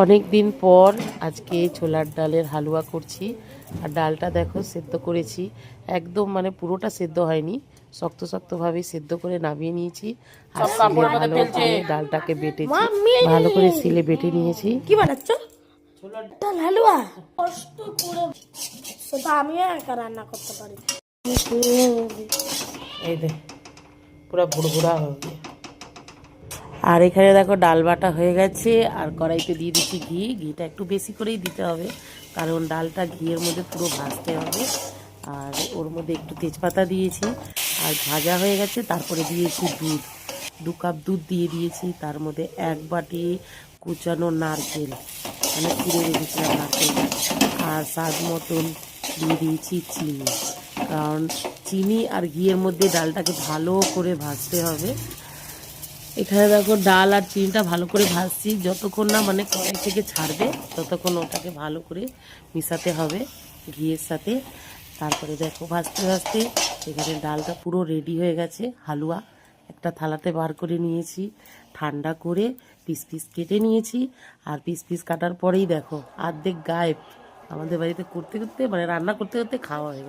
অনেক দিন পর আজকে ছোলার ডালের হালুয়া করছি। আর ডালটা দেখো সেদ্ধ করেছি, একদম মানে পুরোটা সেদ্ধ হয়নি, শক্ত শক্তভাবে সেদ্ধ করে নামিয়ে নিয়েছি। আর সিলে ভালো করে ডালটাকে বেটেছি, ভালো করে সিলে বেটে নিয়েছি। কি বানাচ্ছ? ছোলার ডাল হালুয়া। কষ্ট করে সেটা আমিও একা রান্না করতে পারি। এই দেখ পুরো ভুড়ভুড়া হবে। আর এখানে দেখো ডাল বাটা হয়ে গেছে, আর কড়াইতে দিয়ে দিচ্ছি ঘি। ঘিটা একটু বেশি করেই দিতে হবে, কারণ ডালটা ঘিয়ের মধ্যে পুরো ভাজতে হবে। আর ওর মধ্যে একটু তেজপাতা দিয়েছি, আর ভাজা হয়ে গেছে। তারপরে দিয়েছি দুধ, 2 কাপ দুধ দিয়ে দিয়েছি। তার মধ্যে 1 বাটি কুচানো নারকেল, মানে কুড়ে রেখেছিলাম নারকেলটা। আর স্বাদ মতন দিয়ে দিয়েছি চিনি, কারণ চিনি আর ঘিয়ের মধ্যে ডালটাকে ভালো করে ভাজতে হবে। এখানে দেখো ডাল আর চিনিটা ভালো করে ভাজছি, যতক্ষণ না মানে কড়াই থেকে ছাড়বে ততক্ষণ ওটাকে ভালো করে মিশাতে হবে ঘিয়ের সাথে। তারপরে দেখো ভাজতে ভাজতে এখানে ডালটা পুরো রেডি হয়ে গেছে। হালুয়া একটা থালাতে বার করে নিয়েছি, ঠান্ডা করে পিস পিস কেটে নিয়েছি। আর পিস পিস কাটার পরেই দেখো অর্ধেক গায়েব। আমাদের বাড়িতে করতে করতে মানে রান্না করতে করতে খাওয়া হয়ে গেছে।